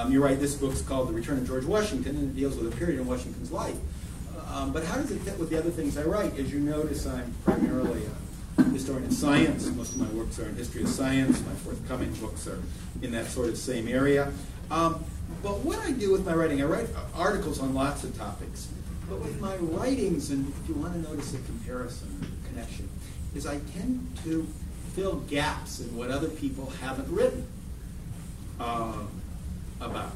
You're right, this book's called The Return of George Washington, and it deals with a period in Washington's life. But how does it fit with the other things I write? As you notice, I'm primarily a historian of science. Most of my works are in history of science. My forthcoming books are in that sort of same area. But what I do with my writing, I write articles on lots of topics. But with my writings, and if you want to notice a comparison, connection, is I tend to fill gaps in what other people haven't written about.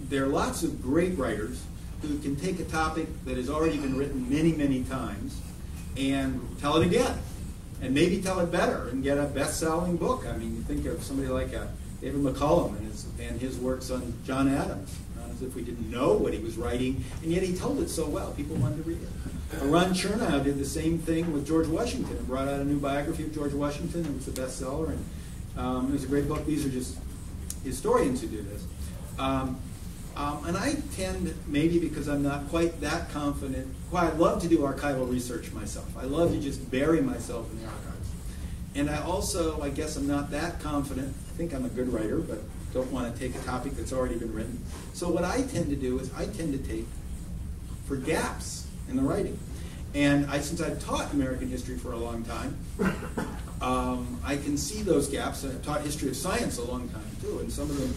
There are lots of great writers who can take a topic that has already been written many, many times and tell it again, and maybe tell it better and get a best-selling book. I mean, you think of somebody like David McCullum and his works on John Adams, as if we didn't know what he was writing, and yet he told it so well, people wanted to read it. Ron Chernow did the same thing with George Washington and brought out a new biography of George Washington. It was a bestseller, and it was a great book. These are just historians who do this. And I tend, maybe because I'm not quite that confident, I love to do archival research myself. I love to just bury myself in the archives. And I also, I guess I'm not that confident. I think I'm a good writer, but don't want to take a topic that's already been written. So what I tend to do is I tend to take for gaps in the writing. And since I've taught American history for a long time, I can see those gaps. I've taught history of science a long time too, and some of them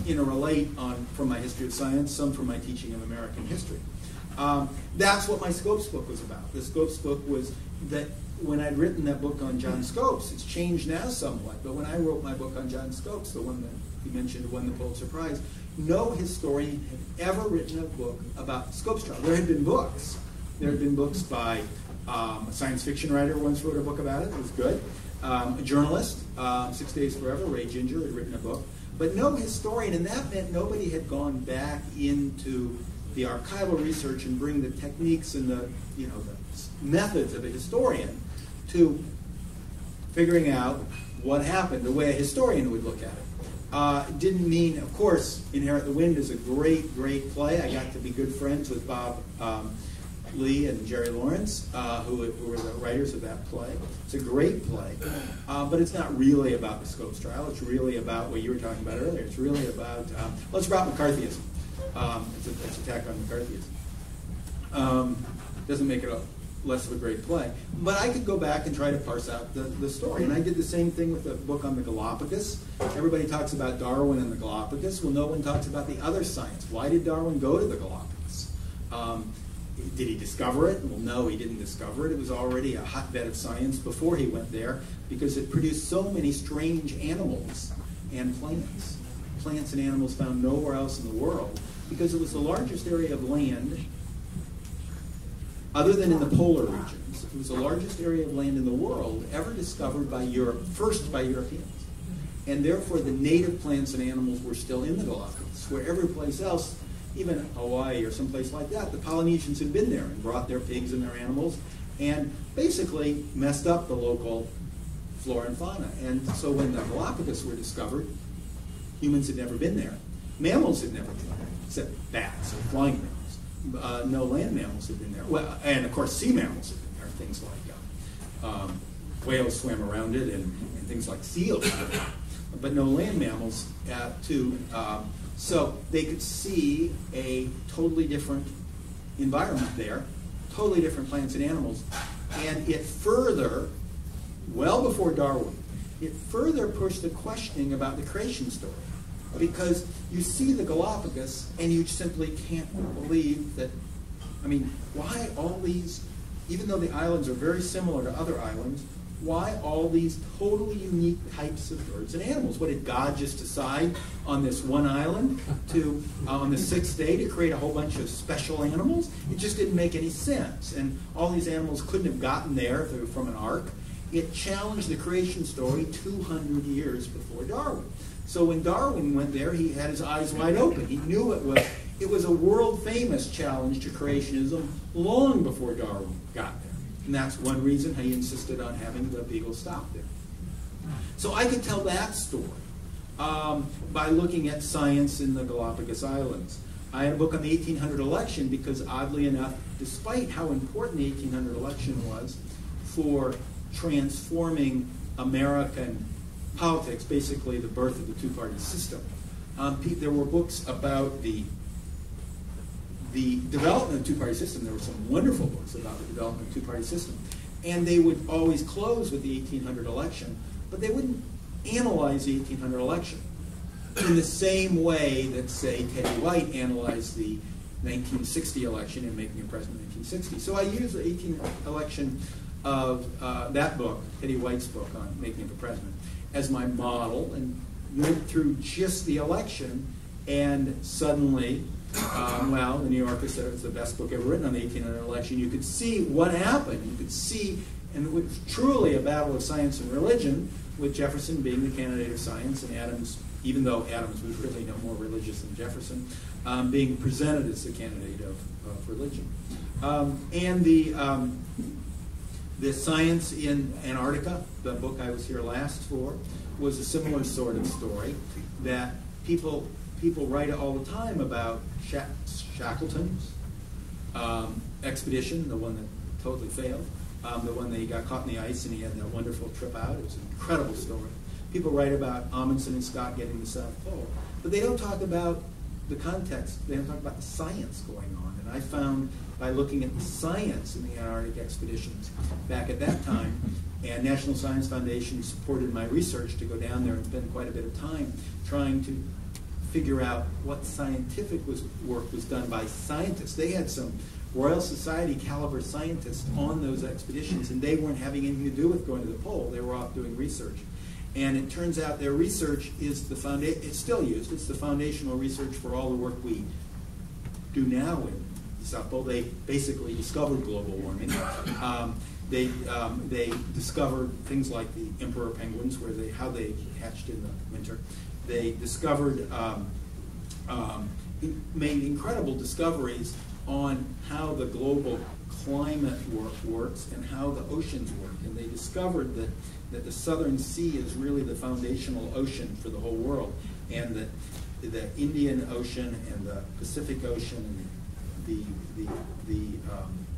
interrelate from my history of science, some from my teaching of American history. That's what my Scopes book was about. The Scopes book was that when I'd written that book on John Scopes, it's changed now somewhat, but when I wrote my book on John Scopes, the one that you mentioned won the Pulitzer Prize, no historian had ever written a book about the Scopes trial. There had been books. There had been books by a science fiction writer once wrote a book about it. It was good. A journalist, 6 Days Forever, Ray Ginger, had written a book. But no historian, and that meant nobody had gone back into the archival research and bring the techniques and the methods of a historian to figuring out what happened, the way a historian would look at it. Didn't mean, of course, Inherit the Wind is a great, great play. I got to be good friends with Bob Lee and Jerry Lawrence, who were the writers of that play. It's a great play, but it's not really about the Scopes trial. It's really about what you were talking about earlier. It's really about, well, it's about McCarthyism. It's an attack on McCarthyism. Doesn't make it less of a great play. But I could go back and try to parse out the story. And I did the same thing with the book on the Galapagos. Everybody talks about Darwin and the Galapagos. Well, no one talks about the other science. Why did Darwin go to the Galapagos? Did he discover it? Well, no, he didn't discover it. It was already a hotbed of science before he went there because it produced so many strange animals and plants. Plants and animals found nowhere else in the world because it was the largest area of land other than in the polar regions. It was the largest area of land in the world ever discovered by Europe, first by Europeans. And therefore the native plants and animals were still in the Galapagos, where every place else, even Hawaii or someplace like that, the Polynesians had been there and brought their pigs and their animals and basically messed up the local flora and fauna. And so when the Galapagos were discovered, humans had never been there. Mammals had never been there, except bats or flying mammals. No land mammals had been there. Well, and of course sea mammals had been there, things like whales swam around it and things like seals. But no land mammals too. So they could see a totally different environment there, totally different plants and animals. And it further, well before Darwin, it further pushed the questioning about the creation story. Because you see the Galapagos and you simply can't believe that, I mean, why all these, even though the islands are very similar to other islands, why all these totally unique types of birds and animals? What did God just decide on this one island to, on the sixth day, to create a whole bunch of special animals? It just didn't make any sense. And all these animals couldn't have gotten there from an ark. It challenged the creation story 200 years before Darwin. So when Darwin went there, he had his eyes wide open. He knew it was a world-famous challenge to creationism long before Darwin got there. And that's one reason he insisted on having the Beagle stop there. So I could tell that story by looking at science in the Galapagos Islands. I had a book on the 1800 election because, oddly enough, despite how important the 1800 election was for transforming American politics, basically the birth of the two-party system, There were books about the development of the two-party system. There were some wonderful books about the development of the two-party system. And they would always close with the 1800 election, but they wouldn't analyze the 1800 election in the same way that, say, Teddy White analyzed the 1960 election in Making a President in 1960. So I used the 18th election of that book, Teddy White's book on Making a President, as my model, and went through just the election, and suddenly, well, the New Yorker said it was the best book ever written on the 1800 election. You could see what happened. You could see, and it was truly a battle of science and religion, with Jefferson being the candidate of science, and Adams, even though Adams was really no more religious than Jefferson, being presented as the candidate of religion. And the Science in Antarctica, the book I was here last for, was a similar sort of story, that people write all the time about Shackleton's expedition, the one that totally failed, the one that he got caught in the ice and he had that wonderful trip out. It was an incredible story. People write about Amundsen and Scott getting to the South Pole, but they don't talk about the context. They don't talk about the science going on. And I found, by looking at the science in the Antarctic expeditions back at that time, and National Science Foundation supported my research to go down there and spend quite a bit of time trying to figure out what scientific work was done by scientists. They had some Royal Society caliber scientists on those expeditions, and they weren't having anything to do with going to the pole. They were off doing research. And it turns out their research is the foundation, it's still used, it's the foundational research for all the work we do now in the South Pole. They basically discovered global warming. They discovered things like the emperor penguins, how they hatched in the winter. They discovered, made incredible discoveries on how the global climate works and how the oceans work. And they discovered that the Southern Sea is really the foundational ocean for the whole world, and that the Indian Ocean and the Pacific Ocean and the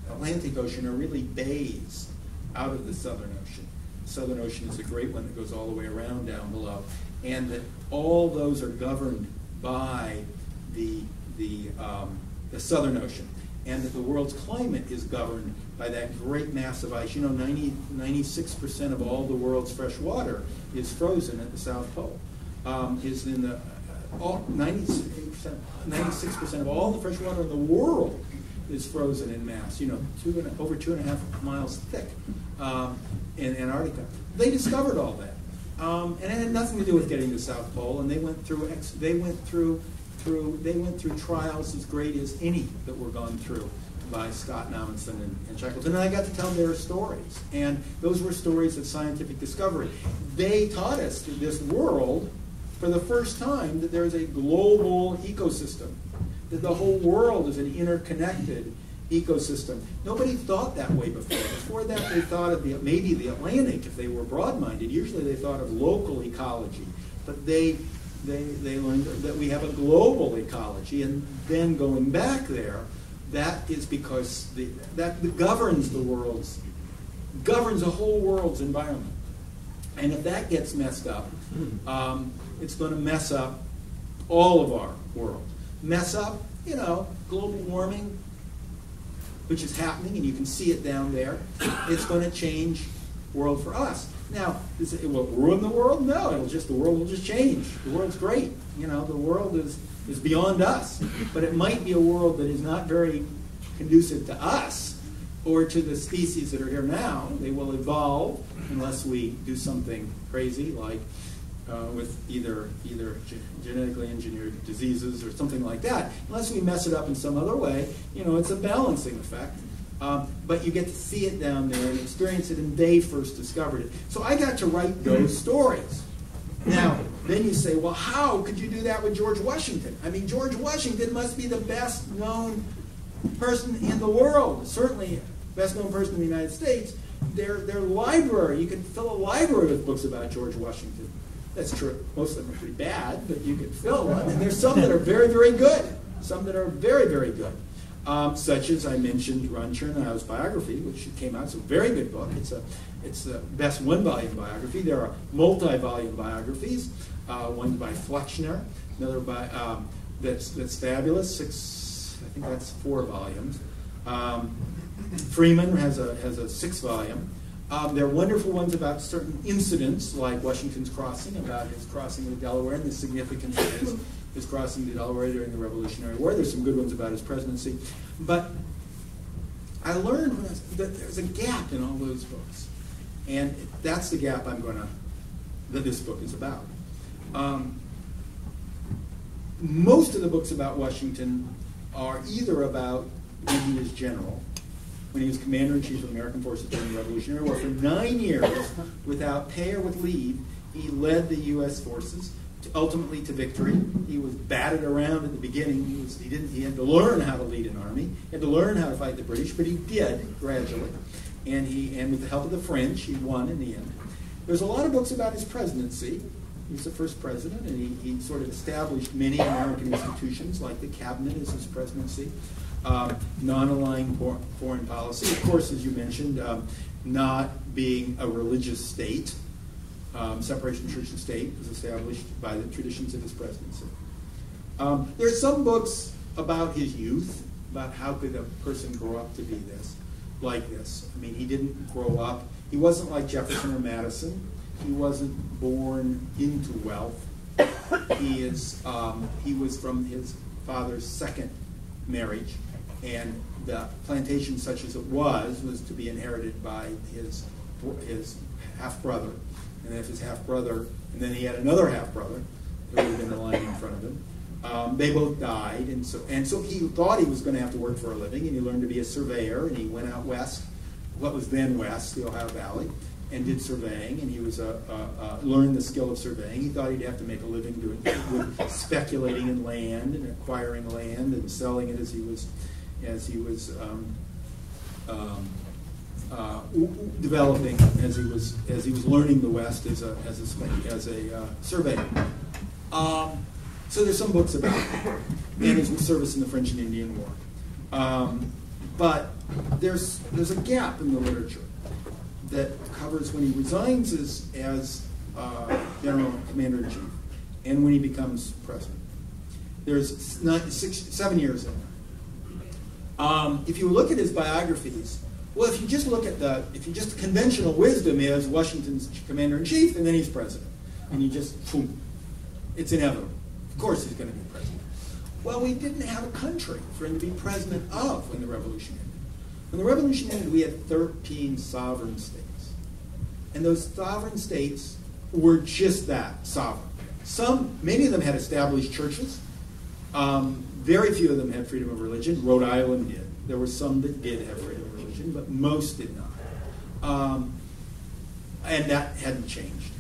Atlantic Ocean are really bays out of the Southern Ocean. The Southern Ocean is a great one that goes all the way around down below, and that all those are governed by the Southern Ocean, and that the world's climate is governed by that great mass of ice. You know, 96% of all the world's fresh water is frozen at the South Pole. 96% of all the fresh water in the world is frozen in mass. You know, over 2.5 miles thick in Antarctica. They discovered all that, and it had nothing to do with getting to the South Pole. And they went through trials as great as any that were gone through by Scott and Amundsen and Shackleton. And I got to tell their stories. And those were stories of scientific discovery. They taught us in this world, for the first time, that there is a global ecosystem, that the whole world is an interconnected ecosystem. Nobody thought that way before. Before that, they thought of maybe the Atlantic, if they were broad-minded. Usually they thought of local ecology. But they learned that we have a global ecology, and then going back there, that is because that governs the whole world's environment. And if that gets messed up, it's going to mess up all of our world. Mess up, you know, global warming, which is happening, and you can see it down there. It's going to change the world for us. Now, it will ruin the world? No, the world will just change. The world's great. You know, the world is beyond us. But it might be a world that is not very conducive to us or to the species that are here now. They will evolve unless we do something crazy, like with either genetically engineered diseases or something like that. Unless we mess it up in some other way, you know, it's a balancing effect. But you get to see it down there and experience it, and they first discovered it. So I got to write those stories. Now, then you say, well, how could you do that with George Washington? I mean, George Washington must be the best known person in the world, certainly best known person in the United States. Their library, you can fill a library with books about George Washington. That's true. Most of them are pretty bad, but you can fill one. And there's some that are very, very good. Some that are very, very good. Such as I mentioned Ron Chernow's biography, which came out. It's a very good book. It's the best one-volume biography. There are multi-volume biographies, one by Flexner, another that's fabulous. I think that's 4 volumes. Freeman has a 6-volume. There are wonderful ones about certain incidents, like Washington's crossing, about his crossing of the Delaware and the significance of his crossing the Delaware during the Revolutionary War. There's some good ones about his presidency. But I learned that there's a gap in all those books. And that's the gap that this book is about. Most of the books about Washington are either about when he was general, when he was commander-in-chief of American forces during the Revolutionary War. For 9 years, without pay or with leave, he led the U.S. forces ultimately to victory. He was batted around at the beginning. He had to learn how to lead an army. He had to learn how to fight the British, but he did gradually. And with the help of the French, he won in the end. There's a lot of books about his presidency. He was the first president, and he sort of established many American institutions, like the cabinet as his presidency, non-aligned foreign policy. Of course, as you mentioned, not being a religious state. Separation of church and state was established by the traditions of his presidency. There are some books about his youth, about how could a person grow up to be like this. I mean, he didn't grow up. He wasn't like Jefferson or Madison. He wasn't born into wealth. He was from his father's second marriage, and the plantation, such as it was to be inherited by his half-brother. And if his half-brother, and then he had another half-brother who would have been lying in front of him. They both died, and so he thought he was going to have to work for a living, and he learned to be a surveyor, and he went out west, what was then west, the Ohio Valley, and did surveying, and he was learned the skill of surveying. He thought he'd have to make a living with speculating in land and acquiring land and selling it as he was developing, as he was learning the West as a surveyor. So there's some books about it, and his service in the French and Indian War. But there's a gap in the literature that covers when he resigns as general commander-in-chief and when he becomes president. There's 7 years in there. If you look at his biographies, well, if you just conventional wisdom is Washington's commander-in-chief and then he's president, and you just, boom, it's inevitable. Of course he's going to be president. Well, we didn't have a country for him to be president of when the revolution ended. When the revolution ended, we had 13 sovereign states. And those sovereign states were just that, sovereign. Many of them had established churches. Very few of them had freedom of religion. Rhode Island did. There were some that did have freedom of religion, but most did not. And that hadn't changed.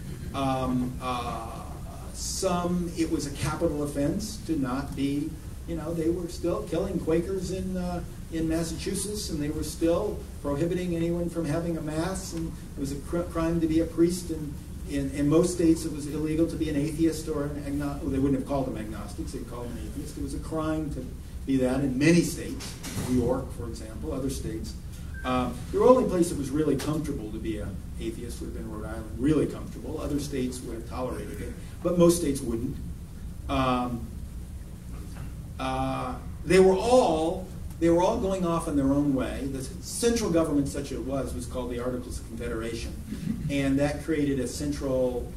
It was a capital offense to not be, they were still killing Quakers in Massachusetts, and they were still prohibiting anyone from having a mass, and it was a crime to be a priest, and in most states it was illegal to be an atheist or an agnostic. Well, they wouldn't have called them agnostics, they'd call them atheists. It was a crime to be that in many states, New York, for example, other states. The only place that was really comfortable to be an atheist would have been Rhode Island, really comfortable. Other states would have tolerated it, but most states wouldn't. They were all going off in their own way. The central government, such as it was called the Articles of Confederation, and that created a central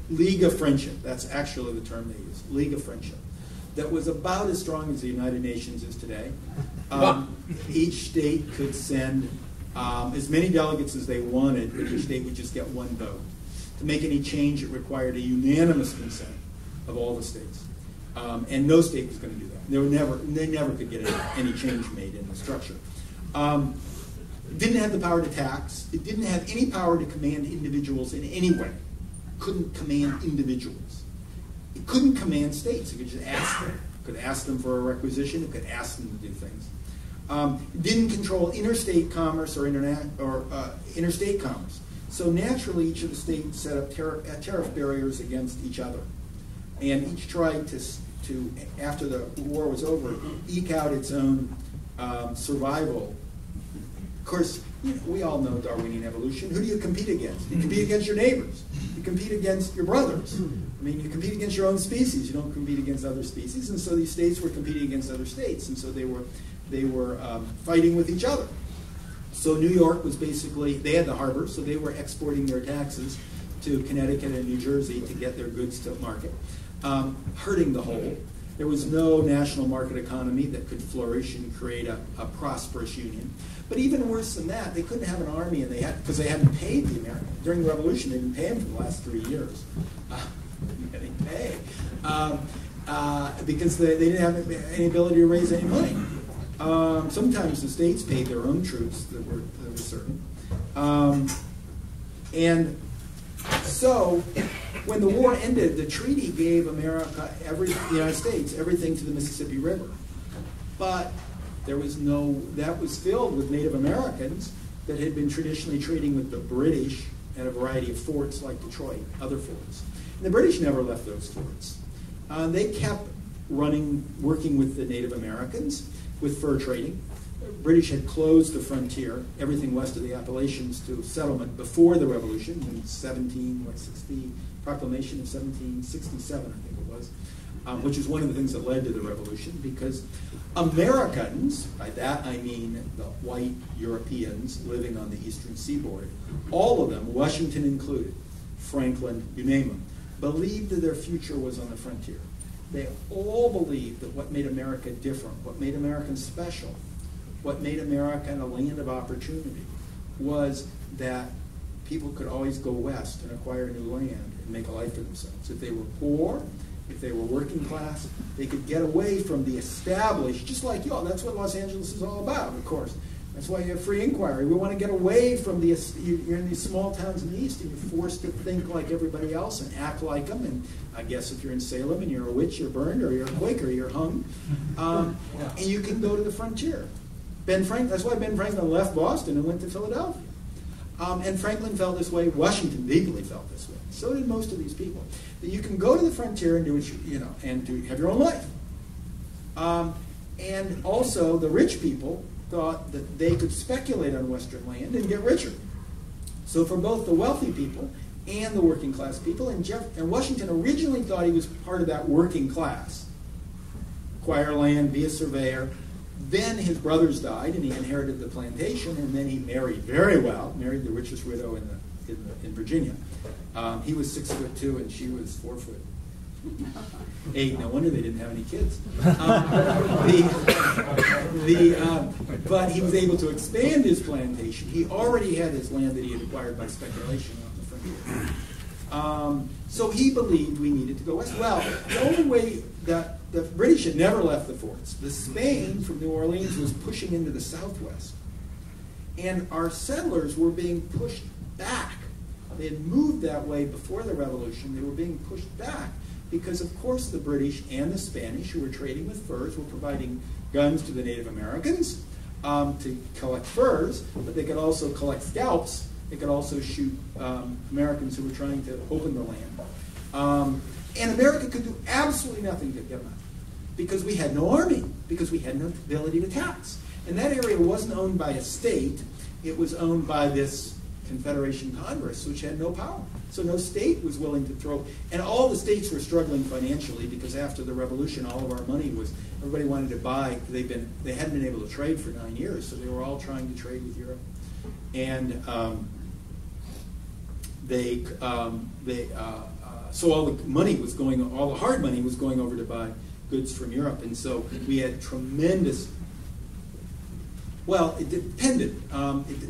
League of Friendship. That's actually the term they used, League of Friendship. That was about as strong as the United Nations is today. Each state could send as many delegates as they wanted, but each state would just get one vote. To make any change, it required a unanimous consent of all the states. And no state was going to do that. They never could get any change made in the structure. It didn't have the power to tax. It didn't have any power to command individuals in any way. Couldn't command individuals. It couldn't command states. It could just ask them. It could ask them for a requisition. It could ask them to do things. It didn't control interstate commerce or interstate commerce. So naturally, each of the states set up tariff barriers against each other. And each tried to after the war was over, eke out its own survival. Of course, we all know Darwinian evolution. Who do you compete against? You compete against your neighbors. you compete against your brothers. I mean, you compete against your own species. You don't compete against other species. And so these states were competing against other states. And so they were fighting with each other. So New York was basically, they had the harbor, so they were exporting their taxes to Connecticut and New Jersey to get their goods to market, hurting the whole. There was no national market economy that could flourish and create a prosperous union. But even worse than that, they couldn't have an army, and because they hadn't paid the Americans. During the Revolution, they didn't pay them for the last 3 years. Getting paid. Because they didn't have any ability to raise any money. Sometimes the states paid their own troops that were serving. And so, when the war ended, the treaty gave America, the United States, everything to the Mississippi River. But there was that was filled with Native Americans that had been traditionally trading with the British at a variety of forts like Detroit, other forts. And the British never left those forts. They kept working with the Native Americans with fur trading. The British had closed the frontier, everything west of the Appalachians, to settlement before the Revolution in Proclamation of 1767, I think it was, which is one of the things that led to the Revolution, because Americans, by that I mean the white Europeans living on the eastern seaboard, all of them, Washington included, Franklin, you name them, believed that their future was on the frontier. They all believed that what made America different, what made Americans special, what made America a land of opportunity, was that people could always go west and acquire new land and make a life for themselves. If they were poor, if they were working class, they could get away from the established, just like y'all. That's what Los Angeles is all about, of course. That's why you have free inquiry. We want to get away from you're in these small towns in the East, and you're forced to think like everybody else and act like them. And I guess if you're in Salem and you're a witch, you're burned, or you're a Quaker, you're hung. And you can go to the frontier. That's why Ben Franklin left Boston and went to Philadelphia. And Franklin felt this way. Washington deeply felt this way. So did most of these people. That you can go to the frontier and do what have your own life. And also, the rich people thought that they could speculate on Western land and get richer. So for both the wealthy people and the working class people, and Washington originally thought he was part of that working class. Acquire land, be a surveyor. Then his brothers died, and he inherited the plantation, and then he married very well, married the richest widow in Virginia. He was 6'2", and she was 4'8". No wonder they didn't have any kids. But he was able to expand his plantation. He already had his land that he had acquired by speculation on the frontier. So he believed we needed to go west. Well, the only way that the British had never left the forts. The Spain from New Orleans was pushing into the southwest. And our settlers were being pushed back. They had moved that way before the Revolution. They were being pushed back because, of course, the British and the Spanish, who were trading with furs, were providing guns to the Native Americans to collect furs, but they could also collect scalps. They could also shoot Americans who were trying to open the land. And America could do absolutely nothing to get them out because we had no army, because we had no ability to tax. And that area wasn't owned by a state. It was owned by this Confederation Congress, which had no power. So no state was willing to throw. And all the states were struggling financially because after the Revolution, all of our money was, everybody wanted to buy. They hadn't been able to trade for 9 years, so they were all trying to trade with Europe. And so all the money was going, all the hard money was going over to buy goods from Europe. And so we had tremendous, well, it depended.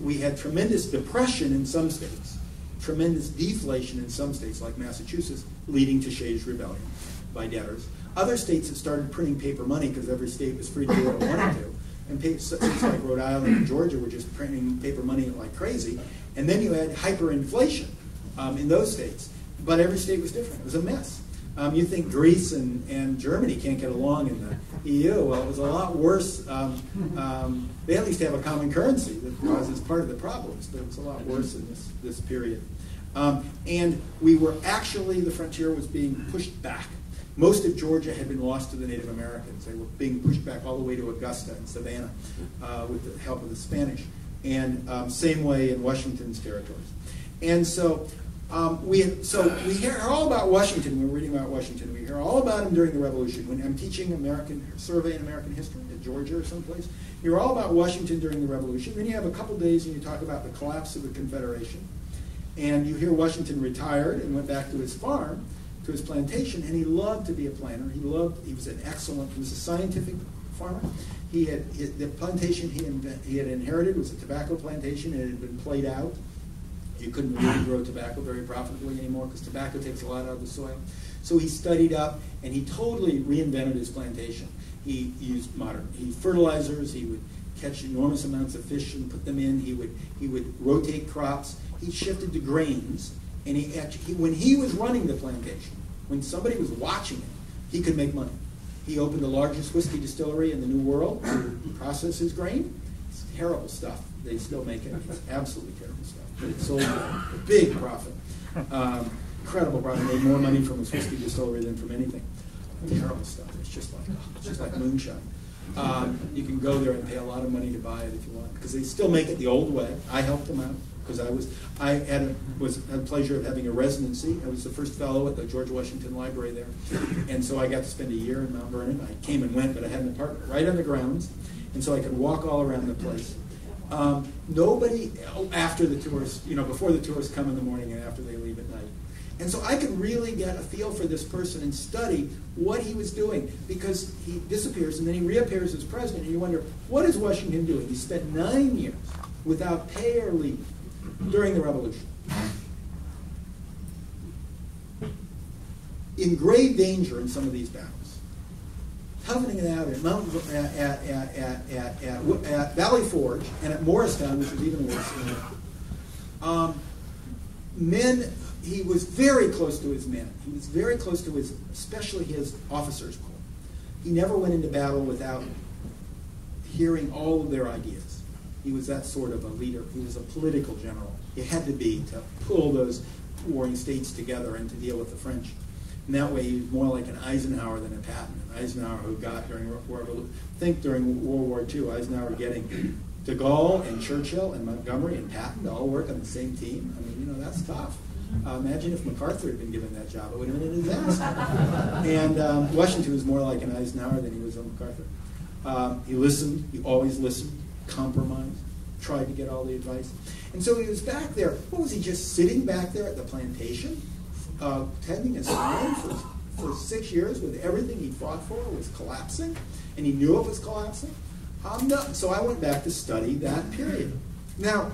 We had tremendous depression in some states, tremendous deflation in some states like Massachusetts, leading to Shays' Rebellion by debtors. Other states had started printing paper money because every state was free to do what it wanted to. And states like Rhode Island and Georgia were just printing paper money like crazy. And then you had hyperinflation in those states. But every state was different. It was a mess. You think Greece and Germany can't get along in the EU. Well, it was a lot worse. They at least have a common currency that causes part of the problems, but it was a lot worse in this period. And we were actually, the frontier was being pushed back. Most of Georgia had been lost to the Native Americans. They were being pushed back all the way to Augusta and Savannah with the help of the Spanish. And same way in Washington's territories. And so we hear all about Washington. We're reading about Washington. We hear all about him during the Revolution. When I'm teaching survey in American history at Georgia or someplace, you hear all about Washington during the Revolution. Then you have a couple days and you talk about the collapse of the Confederation. And you hear Washington retired and went back to his farm, to his plantation, and he loved to be a planter. He was a scientific farmer. The plantation he had inherited was a tobacco plantation, and it had been played out. You couldn't really grow tobacco very profitably anymore because tobacco takes a lot out of the soil. So he studied up, and he totally reinvented his plantation. He used fertilizers. He would catch enormous amounts of fish and put them in. He would rotate crops. He shifted to grains, and when he was running the plantation, when somebody was watching him, he could make money. He opened the largest whiskey distillery in the New World to process his grain. It's terrible stuff. They still make it. It's absolutely terrible stuff. But it sold for a big profit. Incredible profit. Made more money from his whiskey distillery than from anything. Terrible stuff. It's just like moonshine. You can go there and pay a lot of money to buy it if you want, because they still make it the old way. I helped them out because I had the pleasure of having a residency. I was the first fellow at the George Washington Library there, and so I got to spend a year in Mount Vernon. I came and went, but I had an apartment right on the grounds, and so I could walk all around the place. Nobody after the tourists, before the tourists come in the morning and after they leave at night. And so I could really get a feel for this person and study what he was doing, because he disappears and then he reappears as president, and you wonder, what is Washington doing? He spent 9 years without pay or leave during the Revolution. In grave danger in some of these battles. Toughing it out at Valley Forge and at Morristown, which was even worse. He was very close to his men. He was very close to especially his officers' corps. He never went into battle without hearing all of their ideas. He was that sort of a leader. He was a political general. He had to be to pull those warring states together and to deal with the French. And that way, he was more like an Eisenhower than a Patton. Eisenhower, who got during World War II, Eisenhower getting de Gaulle and Churchill and Montgomery and Patton to all work on the same team. I mean, that's tough. Imagine if MacArthur had been given that job; it would have been a disaster. And Washington was more like an Eisenhower than he was a MacArthur. He listened. He always listened. Compromised. Tried to get all the advice. And so he was back there. What was he, just sitting back there at the plantation? Tending his farm for 6 years with everything he fought for was collapsing, and he knew it was collapsing. So I went back to study that period. Now,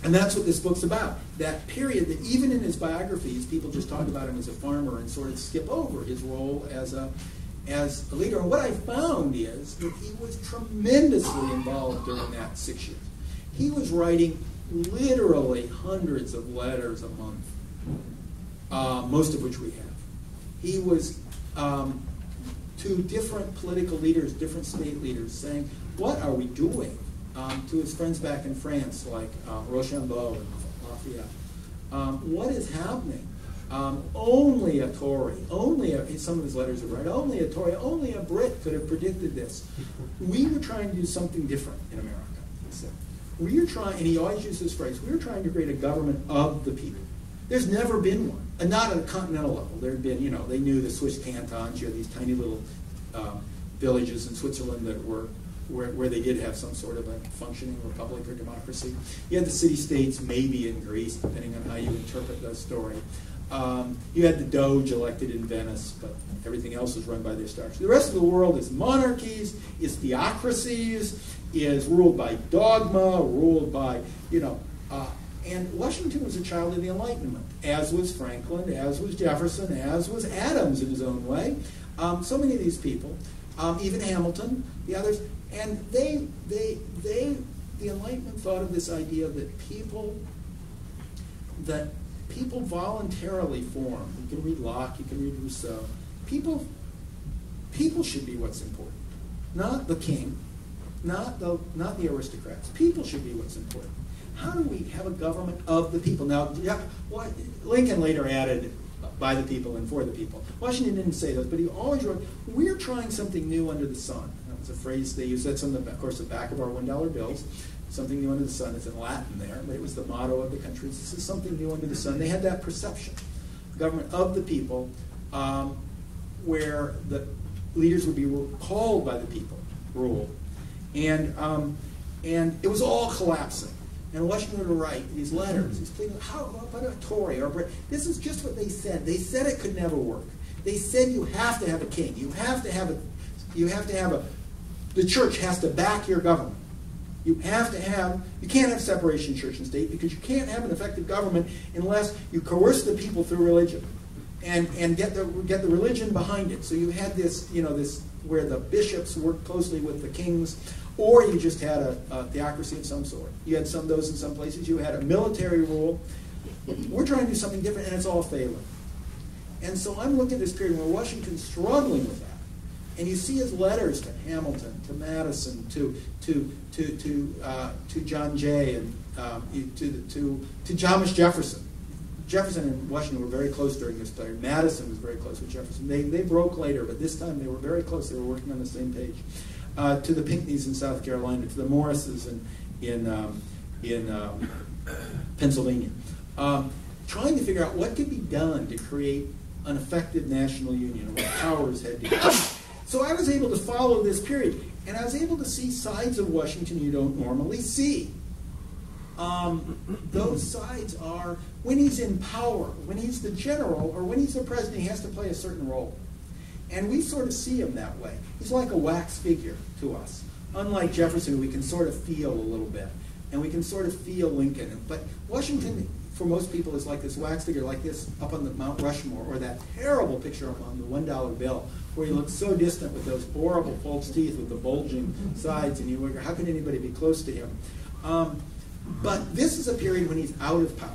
and that's what this book's about. That period that even in his biographies, people just talk about him as a farmer and sort of skip over his role as a leader. And what I found is that he was tremendously involved during that 6 years. He was writing literally hundreds of letters a month. Most of which we have. He was to different political leaders, different state leaders, saying, what are we doing? To his friends back in France, like Rochambeau and Lafayette. What is happening? Only a Tory, some of his letters are right, only a Tory, only a Brit could have predicted this. We were trying to do something different in America, he said. We are trying, and he always used this phrase, we were trying to create a government of the people. There's never been one, and not at a continental level. There had been, they knew the Swiss cantons. You had these tiny little villages in Switzerland that were where they did have some sort of a functioning republic or democracy. You had the city-states, maybe in Greece, depending on how you interpret the story. You had the Doge elected in Venice, but everything else was run by the aristocracy. The rest of the world is monarchies, is theocracies, is ruled by dogma, ruled by, and Washington was a child of the Enlightenment, as was Franklin, as was Jefferson, as was Adams in his own way. So many of these people, even Hamilton, the others, and the Enlightenment thought of this idea that people voluntarily form. You can read Locke, you can read Rousseau. People should be what's important, not the king, not the aristocrats. People should be what's important. How do we have a government of the people? Now, Lincoln later added by the people and for the people. Washington didn't say those, but he always wrote, we're trying something new under the sun. That was a phrase they used. That's on the, of course, the back of our $1 bills. Something new under the sun. It's in Latin there, but it was the motto of the country. This is something new under the sun. They had that perception. Government of the people, where the leaders would be called by the people, rule. And it was all collapsing. And Washington would write these letters. He's pleading, how about a Tory or a Brit? This is just what they said. They said it could never work. They said you have to have a king. You have to have the church has to back your government. You can't have separation of church and state, because you can't have an effective government unless you coerce the people through religion and get the religion behind it. So you had this, this where the bishops worked closely with the kings, or you just had a theocracy of some sort. You had some of those in some places. You had a military rule. We're trying to do something different, and it's all failing. And so I'm looking at this period where Washington's struggling with that. And you see his letters to Hamilton, to Madison, to John Jay, and to Thomas Jefferson. Jefferson and Washington were very close during this period. Madison was very close with Jefferson. They broke later, but this time they were very close. They were working on the same page. To the Pinckneys in South Carolina, to the Morrises in Pennsylvania, trying to figure out what could be done to create an effective national union, what powers had to be. So I was able to follow this period, and I was able to see sides of Washington you don't normally see. Those sides are when he's in power, when he's the general, or when he's the president, he has to play a certain role. And we sort of see him that way. He's like a wax figure to us. Unlike Jefferson, we can sort of feel a little bit. And we can sort of feel Lincoln. But Washington, for most people, is like this wax figure, like this up on the Mount Rushmore, or that terrible picture on the $1 bill, where he looks so distant with those horrible false teeth with the bulging sides, and you wonder, how can anybody be close to him? But this is a period when he's out of power,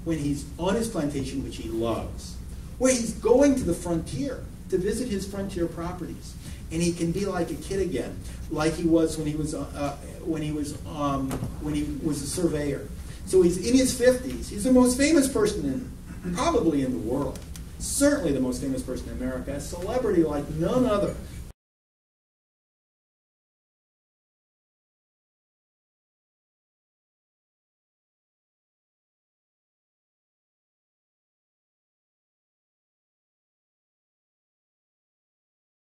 when he's on his plantation, which he loves, where he's going to the frontier to visit his frontier properties, and he can be like a kid again, like he was when he was a surveyor. So he's in his 50s. He's the most famous person probably in the world. Certainly the most famous person in America. A celebrity like none other.